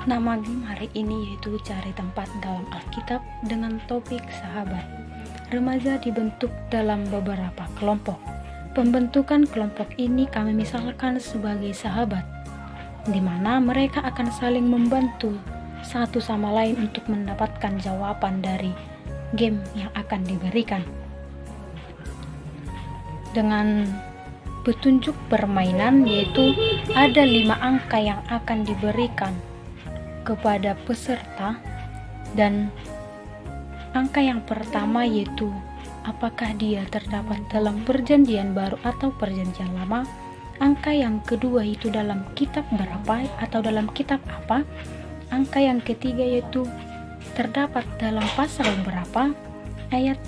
Nama game hari ini yaitu Cari Tempat dalam Alkitab dengan topik sahabat. Remaja dibentuk dalam beberapa kelompok. Pembentukan kelompok ini kami misalkan sebagai sahabat, di mana mereka akan saling membantu satu sama lain untuk mendapatkan jawaban dari game yang akan diberikan. Dengan petunjuk permainan yaitu ada 5 angka yang akan diberikan kepada peserta, dan angka yang pertama yaitu apakah dia terdapat dalam perjanjian baru atau perjanjian lama. Angka yang kedua itu dalam kitab berapa atau dalam kitab apa. Angka yang ketiga yaitu terdapat dalam pasal berapa ayat.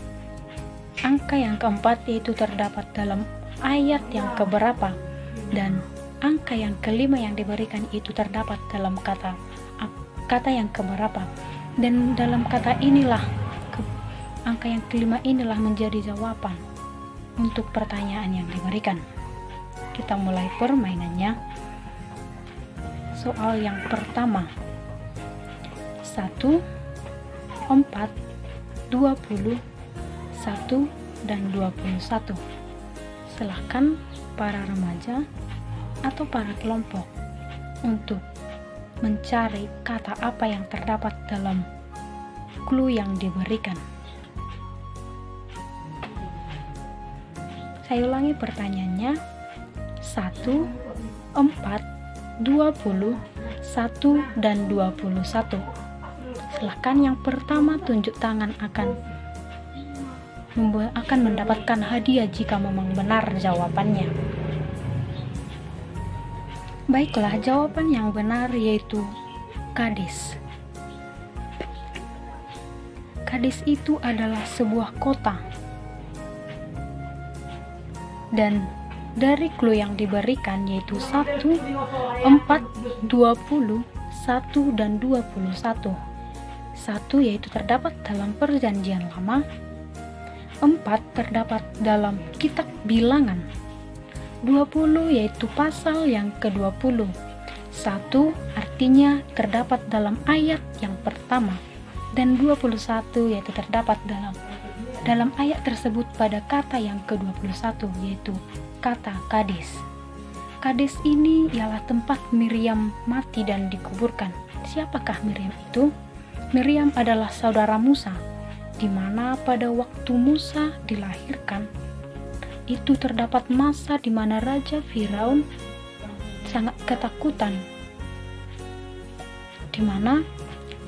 Angka yang keempat yaitu terdapat dalam ayat yang keberapa, dan angka yang kelima yang diberikan itu terdapat dalam kata yang keberapa. Dan dalam kata inilah angka yang kelima inilah menjadi jawaban untuk pertanyaan yang diberikan. Kita mulai permainannya. Soal yang pertama, 1, 4, 20, 1 dan 21. Silahkan para remaja atau para kelompok untuk mencari kata apa yang terdapat dalam clue yang diberikan. Saya ulangi pertanyaannya. 1, 4, 20, 1 dan 21. Silahkan yang pertama tunjuk tangan akan mendapatkan hadiah jika memang benar jawabannya. Baiklah, jawaban yang benar yaitu Kades. Kades itu adalah sebuah kota. Dan dari clue yang diberikan yaitu 1, 4, 20, 1 dan 21. 1 yaitu terdapat dalam perjanjian lama. 4 terdapat dalam kitab bilangan. 20 yaitu pasal yang ke-20. 1 artinya terdapat dalam ayat yang pertama, dan 21 yaitu terdapat dalam ayat tersebut pada kata yang ke-21 yaitu kata Kades. Kades ini ialah tempat Miriam mati dan dikuburkan. Siapakah Miriam itu? Miriam adalah saudara Musa, di mana pada waktu Musa dilahirkan itu terdapat masa di mana Raja Firaun sangat ketakutan, di mana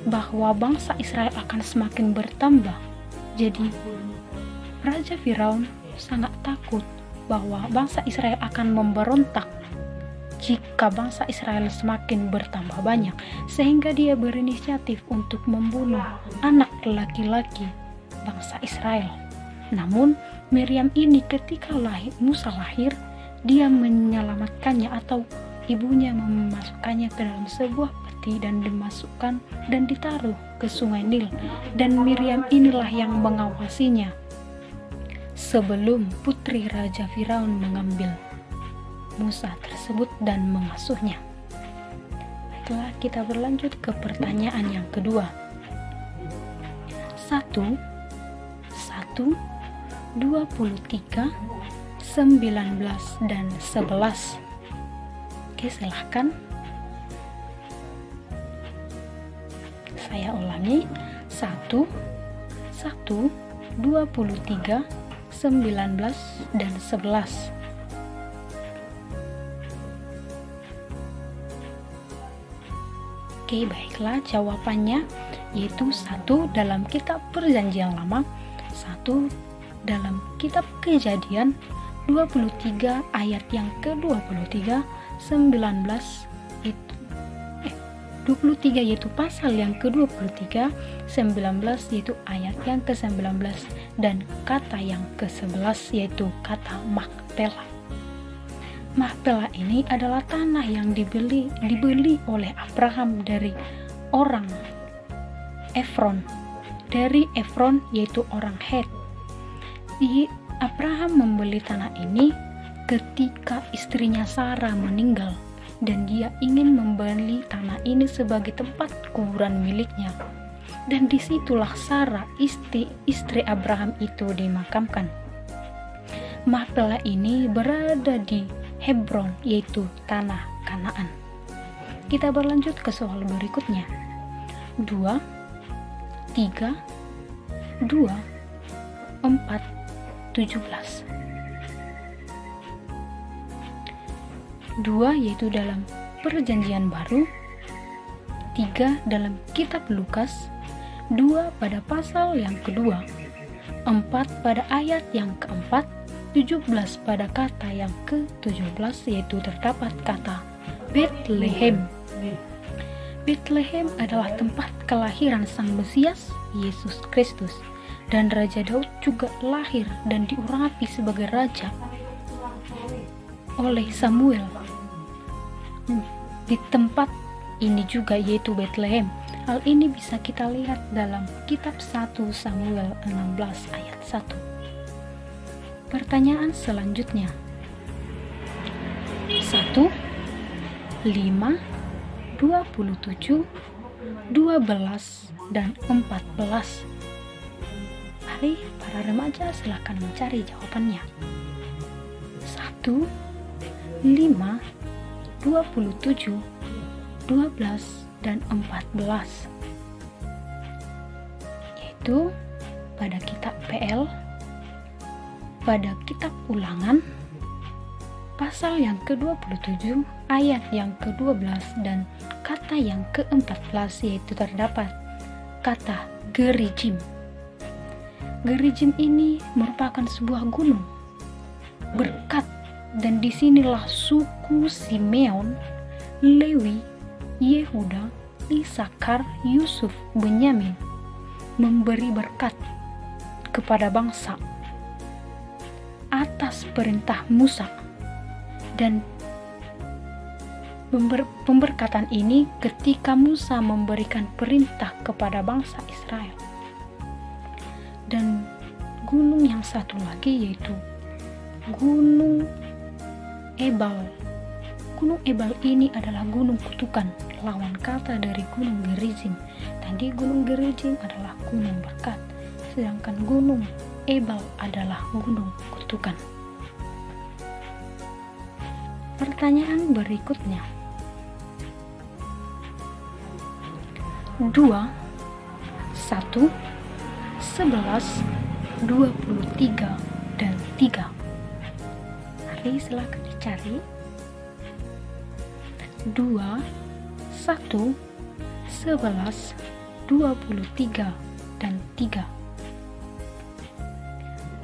bahwa bangsa Israel akan semakin bertambah. Jadi Raja Firaun sangat takut bahwa bangsa Israel akan memberontak jika bangsa Israel semakin bertambah banyak, sehingga dia berinisiatif untuk membunuh anak laki-laki bangsa Israel. Namun Miriam ini ketika Musa lahir, dia menyelamatkannya, atau ibunya memasukkannya ke dalam sebuah peti dan dimasukkan dan ditaruh ke sungai Nil, dan Miriam inilah yang mengawasinya sebelum putri Raja Firaun mengambil Musa tersebut dan mengasuhnya. Baiklah, kita berlanjut ke pertanyaan yang kedua. 1, 23, 19 dan 11. Oke, silahkan. Saya ulangi. 1, 23, 19 dan 11. Oke, baiklah, jawabannya yaitu 1 dalam kitab perjanjian lama, 1 dalam kitab Kejadian 23 ayat yang ke-23, 23 yaitu pasal yang ke-23, 19 yaitu ayat yang ke-19, dan kata yang ke-11 yaitu kata Makpela. Makpela ini adalah tanah yang dibeli oleh Abraham dari orang Efron. Dari Efron yaitu orang Het. Abraham membeli tanah ini ketika istrinya Sarah meninggal, dan dia ingin membeli tanah ini sebagai tempat kuburan miliknya. Dan disitulah Sarah, istri Abraham itu dimakamkan. Makpela ini berada di Hebron, yaitu tanah Kanaan. Kita berlanjut ke soal berikutnya. 2, 3, 2, 4, 17. 2 yaitu dalam Perjanjian Baru, 3 dalam kitab Lukas, 2 pada pasal yang kedua, 4 pada ayat yang keempat, 17 pada kata yang ke-17 yaitu terdapat kata Bethlehem. Bethlehem adalah tempat kelahiran Sang Mesias, Yesus Kristus, dan Raja Daud juga lahir dan diurapi sebagai raja oleh Samuel. Di tempat ini juga yaitu Bethlehem. Hal ini bisa kita lihat dalam kitab 1 Samuel 16 ayat 1. Pertanyaan selanjutnya. 1, 5, 27, 12, dan 14. Mari para remaja silakan mencari jawabannya. 1, 5, 27, 12, dan 14. Yaitu pada kitab PL, pada kitab Ulangan, pasal yang ke-27, ayat yang ke-12 dan kata yang ke-14 yaitu terdapat kata Gerizim. Gerizim ini merupakan sebuah gunung berkat, dan disinilah suku Simeon, Lewi, Yehuda, Isakar, Yusuf, Benyamin memberi berkat kepada bangsa atas perintah Musa. Dan pemberkatan ini ketika Musa memberikan perintah kepada bangsa Israel. Dan gunung yang satu lagi yaitu Gunung Ebal. Gunung Ebal ini adalah gunung kutukan, lawan kata dari Gunung Gerizim. Tadi Gunung Gerizim adalah gunung berkat, sedangkan Gunung Ebal adalah gunung kutukan. Pertanyaan berikutnya. 2, 1, 11, 23, dan 3. Mari silakan dicari. 2, 1, 11, 23, dan 3.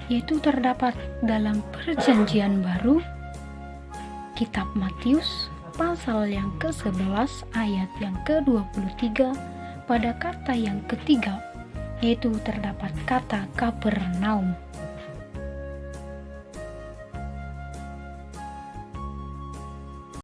Yaitu terdapat dalam Perjanjian Baru, kitab Matius, pasal yang ke-11, ayat yang ke-23, pada kata yang ketiga, yaitu terdapat kata Kapernaum.